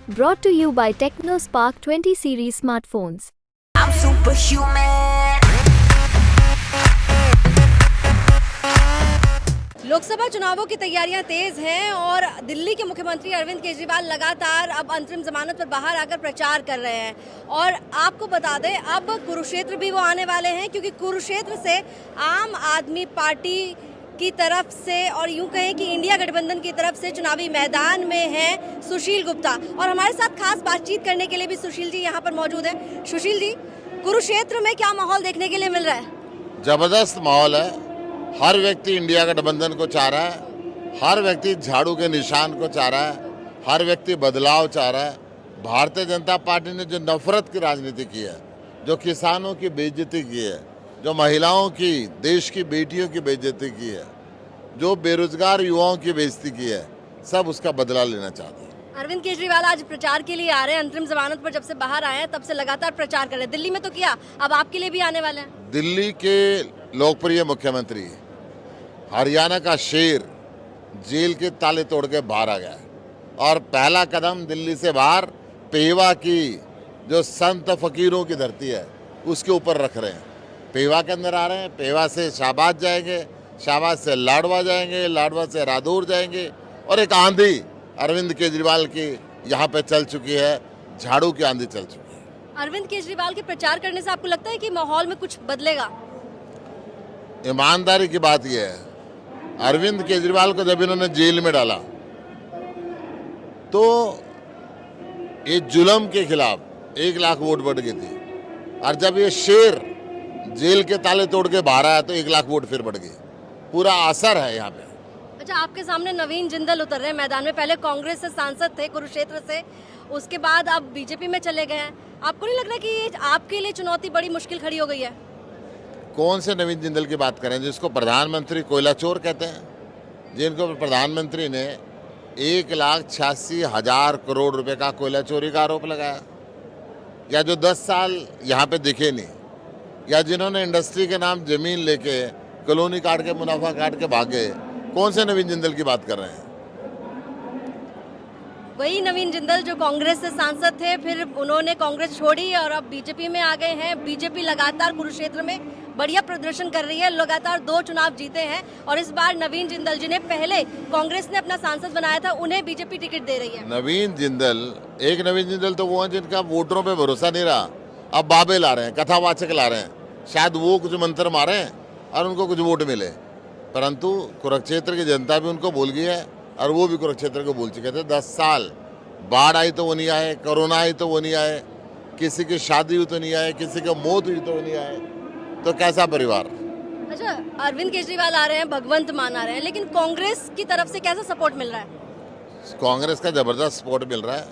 Brought to you by TechnoSpark 20 series smartphones. I'm superhuman. Lok Sabha चुनावों की तैयारियां तेज हैं और दिल्ली के मुख्यमंत्री अरविंद केजरीवाल लगातार अब अंतरिम जमानत पर बाहर आकर प्रचार कर रहे हैं। और आपको बता दें, अब कुरुक्षेत्र भी वो आने वाले हैं, क्योंकि कुरुक्षेत्र से आम आदमी पार्टी की तरफ से और यूं कहें कि इंडिया गठबंधन की तरफ से चुनावी मैदान में है सुशील गुप्ता। और हमारे साथ खास बातचीत करने के लिए भी सुशील जी यहाँ पर मौजूद हैं। सुशील जी, कुरुक्षेत्र में क्या माहौल देखने के लिए मिल रहा है? जबरदस्त माहौल है। हर व्यक्ति इंडिया गठबंधन को चाह रहा है, हर व्यक्ति झाड़ू के निशान को चाह रहा है, हर व्यक्ति बदलाव चाह रहा है। भारतीय जनता पार्टी ने जो नफरत की राजनीति की है, जो किसानों की बेइज्जती की है, जो महिलाओं की, देश की बेटियों की बेइज्जती की है, जो बेरोजगार युवाओं की बेइज्जती की है, सब उसका बदला लेना चाहते हैं। अरविंद केजरीवाल आज प्रचार के लिए आ रहे हैं। अंतरिम जमानत पर जब से बाहर आए हैं तब से लगातार प्रचार कर रहे हैं। दिल्ली में तो किया, अब आपके लिए भी आने वाले हैं। दिल्ली के लोकप्रिय मुख्यमंत्री, हरियाणा का शेर, जेल के ताले तोड़ के बाहर आ गया है और पहला कदम दिल्ली से बाहर पेवा की, जो संत फकीरों की धरती है, उसके ऊपर रख रहे हैं। पेवा के अंदर आ रहे हैं, पेवा से शाहबाद जाएंगे, शाहबाद से लाडवा जाएंगे, लाडवा से रादौर जाएंगे और एक आंधी अरविंद केजरीवाल की यहाँ पे चल चुकी है, झाड़ू की आंधी चल चुकी है। अरविंद केजरीवाल के प्रचार करने से आपको लगता है कि माहौल में कुछ बदलेगा? ईमानदारी की बात यह है, अरविंद केजरीवाल को जब इन्होंने जेल में डाला तो ये जुल्म के खिलाफ 1 लाख वोट बढ़ गई थी, और जब ये शेर जेल के ताले तोड़ के बाहर आया तो 1 लाख वोट फिर बढ़ गई। पूरा असर है यहाँ पे। अच्छा, आपके सामने नवीन जिंदल उतर रहे हैं मैदान में। पहले कांग्रेस से सांसद थे कुरुक्षेत्र से, उसके बाद अब बीजेपी में चले गए हैं। आपको नहीं लग रहा कि ये आपके लिए चुनौती बड़ी मुश्किल खड़ी हो गई है? कौन से नवीन जिंदल की बात करें, जिसको प्रधानमंत्री कोयला चोर कहते हैं, जिनको प्रधानमंत्री ने 1,86,000 करोड़ रुपए का कोयला चोरी का आरोप लगाया, या जो 10 साल यहाँ पे दिखे नहीं, या जिन्होंने इंडस्ट्री के नाम जमीन लेके कॉलोनी काट के मुनाफा काट के भागे, कौन से नवीन जिंदल की बात कर रहे हैं? वही नवीन जिंदल जो कांग्रेस से सांसद थे, फिर उन्होंने कांग्रेस छोड़ी और अब बीजेपी में आ गए हैं। बीजेपी लगातार कुरुक्षेत्र में बढ़िया प्रदर्शन कर रही है, लगातार 2 चुनाव जीते हैं और इस बार नवीन जिंदल, जिन्हें पहले कांग्रेस ने अपना सांसद बनाया था, उन्हें बीजेपी टिकट दे रही है। नवीन जिंदल तो वो है जिनका वोटरों पे भरोसा नहीं रहा, अब बाबे ला रहे हैं, कथावाचक ला रहे हैं, शायद वो कुछ मंत्र मारे और उनको कुछ वोट मिले। परंतु कुरुक्षेत्र की जनता भी उनको भूल गई है और वो भी कुरुक्षेत्र को भूल चुके थे। 10 साल बाढ़ आई तो वो नहीं आए, कोरोना आई तो वो नहीं आए, किसी की शादी हुई तो नहीं आए, किसी की मौत हुई तो वो नहीं आए, तो कैसा परिवार? अच्छा, अरविंद केजरीवाल आ रहे हैं, भगवंत मान आ रहे हैं, लेकिन कांग्रेस की तरफ से कैसा सपोर्ट मिल रहा है? कांग्रेस का जबरदस्त सपोर्ट मिल रहा है।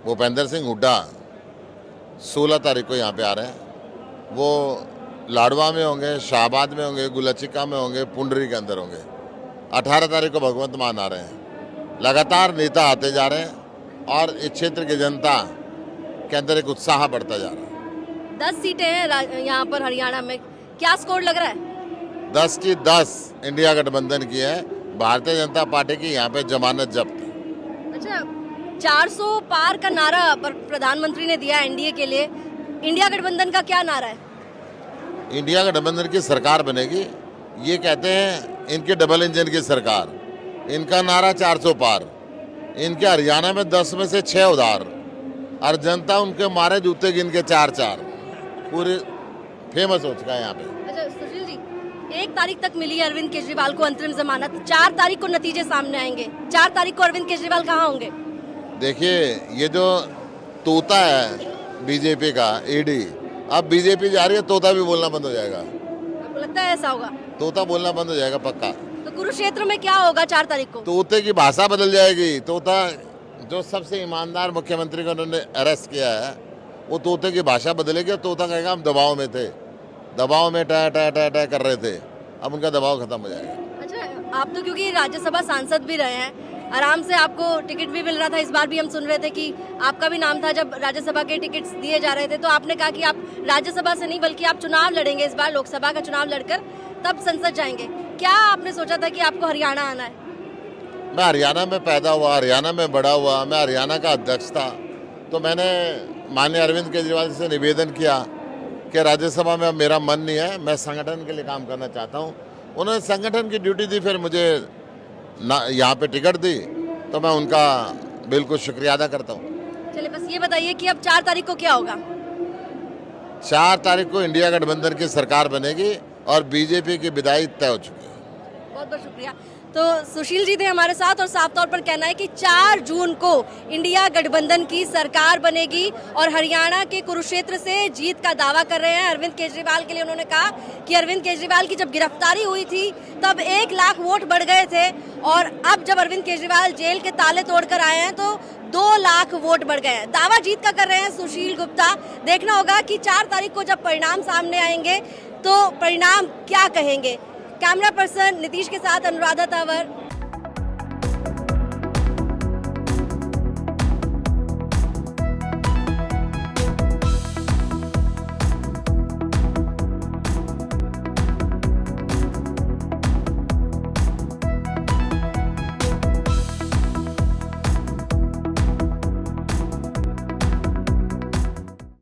भूपेंद्र सिंह हुड्डा 16 तारीख को यहाँ पे आ रहे हैं। वो लाडवा में होंगे, शाहबाद में होंगे, गुलचिका में होंगे, पुंडरी के अंदर होंगे। 18 तारीख को भगवंत मान आ रहे हैं। लगातार नेता आते जा रहे हैं और इस क्षेत्र की जनता के अंदर एक उत्साह बढ़ता जा रहा है। 10 सीटें हैं यहाँ पर हरियाणा में, क्या स्कोर लग रहा है? 10 की 10 इंडिया गठबंधन की है। भारतीय जनता पार्टी की यहाँ पे जमानत जब्त। अच्छा, 400 पार का नारा प्रधानमंत्री ने दिया एनडीए के लिए। इंडिया गठबंधन का क्या नारा है? इंडिया गठबंधन की सरकार बनेगी, ये कहते हैं इनके डबल इंजन की सरकार। इनका नारा 400 पार। इनके हरियाणा में 10 में से 6 उधार, और जनता उनके मारे जूते गिन के 4-4 पूरे फेमस हो चुका है यहाँ पे। अच्छा सुशील जी, 1 तारीख तक मिली अरविंद केजरीवाल को अंतरिम जमानत, 4 तारीख को नतीजे सामने आएंगे। 4 तारीख को अरविंद केजरीवाल कहाँ होंगे? देखिए, ये जो तोता है बीजेपी का ईडी, अब बीजेपी जा रही है, तोता भी बोलना बंद हो जाएगा। आपको लगता है ऐसा होगा? तोता बोलना बंद हो जाएगा पक्का। तो कुरुक्षेत्र में क्या होगा 4 तारीख को? तोते की भाषा बदल जाएगी। तोता, जो सबसे ईमानदार मुख्यमंत्री को उन्होंने अरेस्ट किया है, वो तोते की भाषा बदलेगी और तोता कहेगा हम दबाव में थे, दबाव में टह टह टह टह कर रहे थे, अब उनका दबाव खत्म हो जाएगा। अच्छा, आप तो क्योंकि राज्यसभा सांसद भी रहे हैं, आराम से आपको टिकट भी मिल रहा था। इस बार भी हम सुन रहे थे कि आपका भी नाम था जब राज्यसभा के टिकट दिए जा रहे थे, तो आपने कहा कि आप राज्यसभा से नहीं बल्कि आप चुनाव लड़ेंगे, इस बार लोकसभा का चुनाव लड़कर तब संसद जाएंगे। क्या आपने सोचा था कि आपको हरियाणा आना है? मैं हरियाणा में पैदा हुआ, हरियाणा में बड़ा हुआ, मैं हरियाणा का अध्यक्ष था। तो मैंने माननीय अरविंद केजरीवाल से निवेदन किया कि राज्यसभा में अब मेरा मन नहीं है, मैं संगठन के लिए काम करना चाहता हूँ। उन्होंने संगठन की ड्यूटी दी, फिर मुझे यहाँ पे टिकट दी, तो मैं उनका बिल्कुल शुक्रिया अदा करता हूँ। चलिए बस ये बताइए कि अब 4 तारीख को क्या होगा? 4 तारीख को इंडिया गठबंधन की सरकार बनेगी और बीजेपी की विदाई तय हो चुकी है। बहुत बहुत शुक्रिया। तो सुशील जी थे हमारे साथ और साफ तौर पर कहना है कि 4 जून को इंडिया गठबंधन की सरकार बनेगी और हरियाणा के कुरुक्षेत्र से जीत का दावा कर रहे हैं अरविंद केजरीवाल के लिए। उन्होंने कहा कि अरविंद केजरीवाल की जब गिरफ्तारी हुई थी तब 1 लाख वोट बढ़ गए थे और अब जब अरविंद केजरीवाल जेल के ताले तोड़कर आए हैं तो 2 लाख वोट बढ़ गए हैं। दावा जीत का कर रहे हैं सुशील गुप्ता। देखना होगा कि 4 तारीख को जब परिणाम सामने आएंगे तो परिणाम क्या कहेंगे। कैमरा पर्सन नीतीश के साथ अनुराधा तावर,